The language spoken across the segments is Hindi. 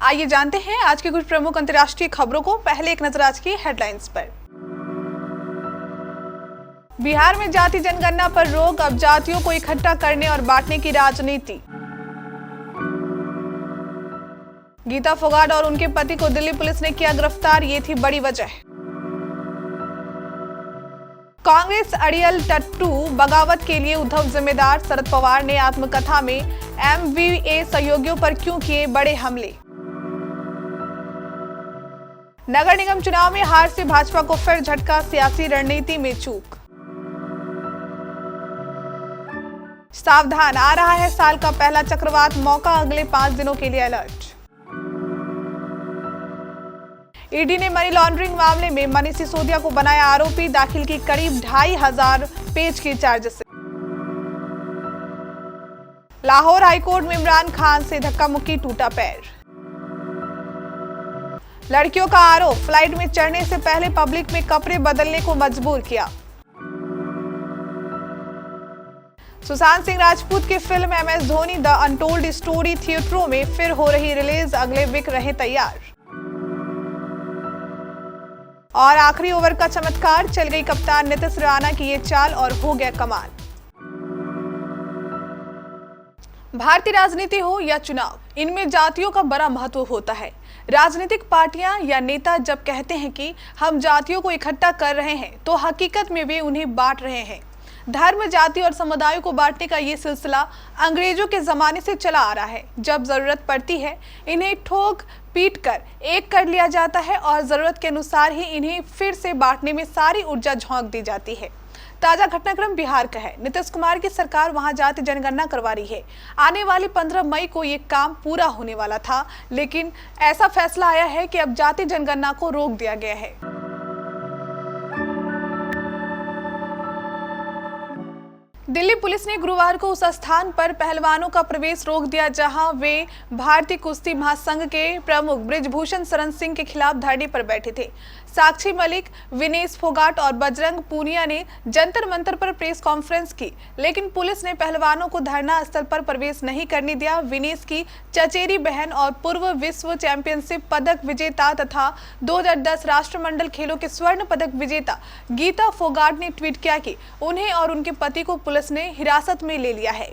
आइए जानते हैं आज की कुछ प्रमुख अंतर्राष्ट्रीय खबरों को। पहले एक नजर आज की हेडलाइंस पर। बिहार में जाति जनगणना पर रोक, अब जातियों को इकट्ठा करने और बांटने की राजनीति। गीता फोगाट और उनके पति को दिल्ली पुलिस ने किया गिरफ्तार, ये थी बड़ी वजह। कांग्रेस अड़ियल टट्टू बगावत के लिए उद्धव जिम्मेदार, शरद पवार ने आत्मकथा में एमवीए सहयोगियों पर क्यों किए बड़े हमले। नगर निगम चुनाव में हार से भाजपा को फिर झटका, सियासी रणनीति में चूक। सावधान, आ रहा है साल का पहला चक्रवात, मौका अगले 5 दिनों के लिए अलर्ट। ईडी ने मनी लॉन्ड्रिंग मामले में मनीष सिसोदिया को बनाया आरोपी, दाखिल की करीब 2,500 पेज की चार्जशीट। लाहौर हाईकोर्ट में इमरान खान से धक्का मुक्की, टूटा पैर। लड़कियों का आरोप, फ्लाइट में चढ़ने से पहले पब्लिक में कपड़े बदलने को मजबूर किया। सुशांत सिंह राजपूत की film MS Dhoni the untold story थिएटरों में फिर हो रही रिलीज, अगले वीक रहे तैयार। और आखिरी ओवर का चमत्कार, चल गई कप्तान नीतीश राणा की ये चाल और हो गया कमाल। भारतीय राजनीति हो या चुनाव, इनमें जातियों का बड़ा महत्व होता है। राजनीतिक पार्टियां या नेता जब कहते हैं कि हम जातियों को इकट्ठा कर रहे हैं, तो हकीकत में वे उन्हें बांट रहे हैं। धर्म, जाति और समुदायों को बांटने का ये सिलसिला अंग्रेजों के जमाने से चला आ रहा है। जब जरूरत पड़ती है इन्हें ठोक पीट कर एक कर लिया जाता है और जरूरत के अनुसार ही इन्हें फिर से बांटने में सारी ऊर्जा झोंक दी जाती है। ताजा घटनाक्रम बिहार का है। नीतीश कुमार की सरकार वहां जाति जनगणना करवा रही है। आने वाली 15 मई को ये काम पूरा होने वाला था, लेकिन ऐसा फैसला आया है कि अब जाति जनगणना को रोक दिया गया है। दिल्ली पुलिस ने गुरुवार को उस स्थान पर पहलवानों का प्रवेश रोक दिया जहां वे भारतीय कुश्ती महासंघ के प्रमुख बृजभूषण शरण सिंह के खिलाफ धरने पर बैठे थे। साक्षी मलिक, विनेश फोगाट और बजरंग पूनिया ने जंतर मंतर पर प्रेस कॉन्फ्रेंस की, लेकिन पुलिस ने पहलवानों को धरना स्थल पर प्रवेश नहीं करने दिया। विनेश की चचेरी बहन और पूर्व विश्व चैंपियनशिप पदक विजेता तथा 2010 राष्ट्रमंडल खेलों के स्वर्ण पदक विजेता गीता फोगाट ने ट्वीट किया कि उन्हें और उनके पति को पुलिस ने हिरासत में ले लिया है।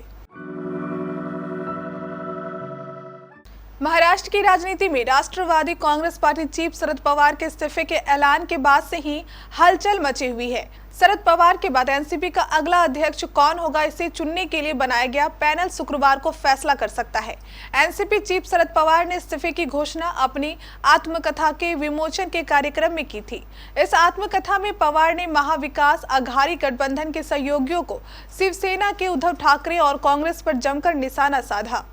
महाराष्ट्र की राजनीति में राष्ट्रवादी कांग्रेस पार्टी चीफ शरद पवार के इस्तीफे के ऐलान के बाद से ही हलचल मची हुई है। शरद पवार के बाद एनसीपी का अगला अध्यक्ष कौन होगा, इसे चुनने के लिए बनाया गया पैनल शुक्रवार को फैसला कर सकता है। एनसीपी चीफ शरद पवार ने इस्तीफे की घोषणा अपनी आत्मकथा के विमोचन के कार्यक्रम में की थी। इस आत्मकथा में पवार ने महाविकास अघाड़ी गठबंधन के सहयोगियों को, शिवसेना के उद्धव ठाकरे और कांग्रेस पर जमकर निशाना साधा।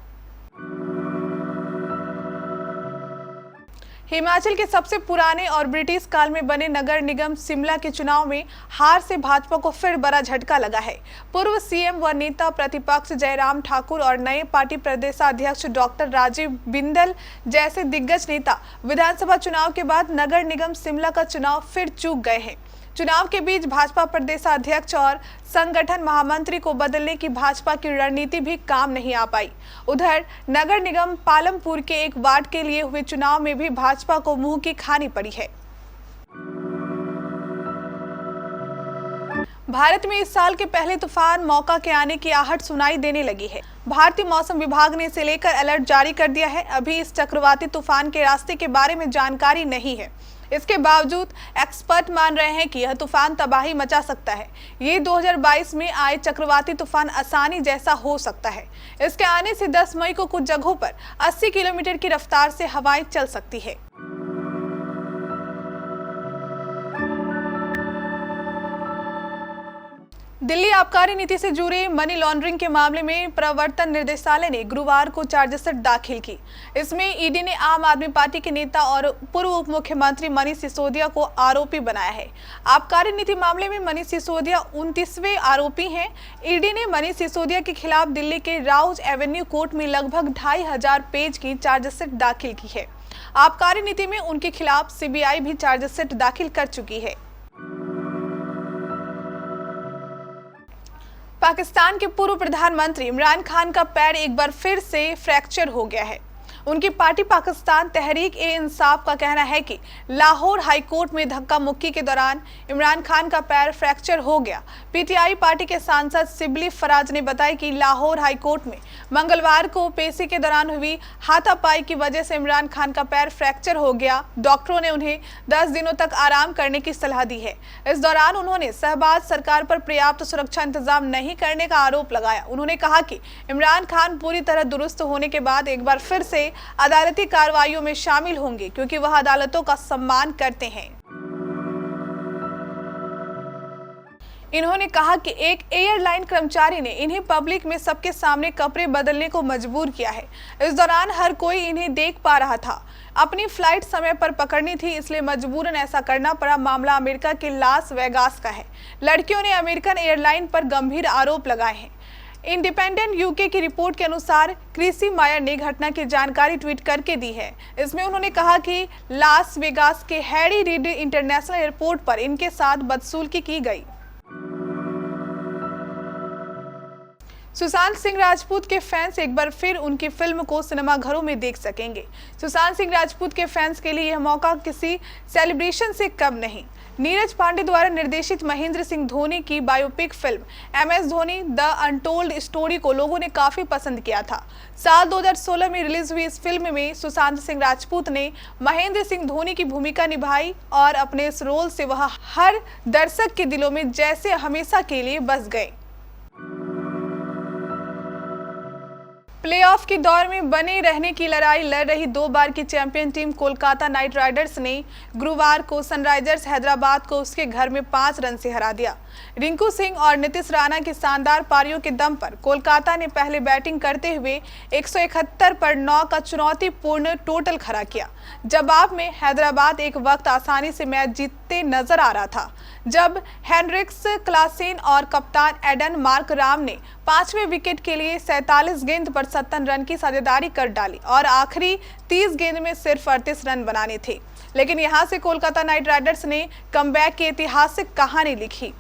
हिमाचल के सबसे पुराने और ब्रिटिश काल में बने नगर निगम शिमला के चुनाव में हार से भाजपा को फिर बड़ा झटका लगा है। पूर्व सीएम व नेता प्रतिपक्ष जयराम ठाकुर और नए पार्टी प्रदेशाध्यक्ष डॉक्टर राजीव बिंदल जैसे दिग्गज नेता विधानसभा चुनाव के बाद नगर निगम शिमला का चुनाव फिर चूक गए हैं। चुनाव के बीच भाजपा प्रदेशाध्यक्ष और संगठन महामंत्री को बदलने की भाजपा की रणनीति भी काम नहीं आ पाई। उधर नगर निगम पालमपुर के एक वार्ड के लिए हुए चुनाव में भी भाजपा को मुंह की खानी पड़ी है। भारत में इस साल के पहले तूफान मौका के आने की आहट सुनाई देने लगी है। भारतीय मौसम विभाग ने इसे लेकर अलर्ट जारी कर दिया है। अभी इस चक्रवाती तूफान के रास्ते के बारे में जानकारी नहीं है। इसके बावजूद एक्सपर्ट मान रहे हैं कि यह तूफान तबाही मचा सकता है। ये 2022 में आए चक्रवाती तूफान आसानी जैसा हो सकता है। इसके आने से 10 मई को कुछ जगहों पर 80 किलोमीटर की रफ्तार से हवाएं चल सकती है। दिल्ली आबकारी नीति से जुड़े मनी लॉन्ड्रिंग के मामले में प्रवर्तन निर्देशालय ने गुरुवार को चार्जशीट दाखिल की। इसमें ईडी ने आम आदमी पार्टी के नेता और पूर्व उप मुख्यमंत्री मनीष सिसोदिया को आरोपी बनाया है। आबकारी नीति मामले में मनीष सिसोदिया 29वें आरोपी हैं। ईडी ने मनीष सिसोदिया के खिलाफ दिल्ली के राउज एवेन्यू कोर्ट में लगभग 2,500 पेज की चार्जशीट दाखिल की है। आबकारी नीति में उनके खिलाफ सीबीआई भी चार्जशीट दाखिल कर चुकी है। पाकिस्तान के पूर्व प्रधानमंत्री इमरान खान का पैर एक बार फिर से फ्रैक्चर हो गया है। उनकी पार्टी पाकिस्तान तहरीक-ए-इंसाफ का कहना है कि लाहौर हाईकोर्ट में धक्का मुक्की के दौरान इमरान खान का पैर फ्रैक्चर हो गया। पीटीआई पार्टी के सांसद सिबली फराज ने बताया कि लाहौर हाईकोर्ट में मंगलवार को पेशी के दौरान हुई हाथापाई की वजह से इमरान खान का पैर फ्रैक्चर हो गया। डॉक्टरों ने उन्हें 10 दिनों तक आराम करने की सलाह दी है। इस दौरान उन्होंने शहबाज सरकार पर पर्याप्त सुरक्षा इंतजाम नहीं करने का आरोप लगाया। उन्होंने कहा कि इमरान खान पूरी तरह दुरुस्त होने के बाद एक बार फिर से अदालती कार्रवाइयों में शामिल होंगे, क्योंकि वह अदालतों का सम्मान करते हैं। इन्होंने कहा कि एक एयरलाइन कर्मचारी ने इन्हें पब्लिक में सबके सामने कपड़े बदलने को मजबूर किया है। इस दौरान हर कोई इन्हें देख पा रहा था। अपनी फ्लाइट समय पर पकड़नी थी, इसलिए मजबूरन ऐसा करना पड़ा। मामला अमेरिका के लास वेगास का है। लड़कियों ने अमेरिकन एयरलाइन पर गंभीर आरोप लगाए हैं। इंडिपेंडेंट यूके की रिपोर्ट के अनुसार क्रिसी मायर ने घटना की जानकारी ट्वीट करके दी है। इसमें उन्होंने कहा कि लास वेगास के हैरी रीड इंटरनेशनल एयरपोर्ट पर इनके साथ बदसलूकी की गई। सुशांत सिंह राजपूत के फैंस एक बार फिर उनकी फिल्म को सिनेमाघरों में देख सकेंगे। सुशांत सिंह राजपूत के फैंस के लिए यह मौका किसी सेलिब्रेशन से कम नहीं। नीरज पांडे द्वारा निर्देशित महेंद्र सिंह धोनी की biopic film MS Dhoni the untold story को लोगों ने काफी पसंद किया था। साल 2016 में रिलीज हुई इस फिल्म में सुशांत सिंह राजपूत ने महेंद्र सिंह धोनी की भूमिका निभाई और अपने इस रोल से वह हर दर्शक के दिलों में जैसे हमेशा के लिए बस गए। प्लेऑफ के दौर में बने रहने की लड़ाई लड़ रही 2 बार की champion team Kolkata night Riders ने गुरुवार को सनराइजर्स हैदराबाद को उसके घर में 5 रन से हरा दिया। रिंकू सिंह और नीतीश राणा की शानदार पारियों के दम पर कोलकाता ने पहले बैटिंग करते हुए 171 पर 9 का चुनौतीपूर्ण टोटल खड़ा किया। जवाब में हैदराबाद एक वक्त आसानी से मैच जीतते नजर आ रहा था, जब हेनरिक्स क्लासेन और कप्तान एडन मार्क राम ने 5वें विकेट के लिए 47 गेंद पर 57 रन की साझेदारी कर डाली और आखिरी 30 गेंद में सिर्फ 38 रन बनाने थे। लेकिन यहां से कोलकाता नाइट राइडर्स ने कमबैक की ऐतिहासिक कहानी लिखी।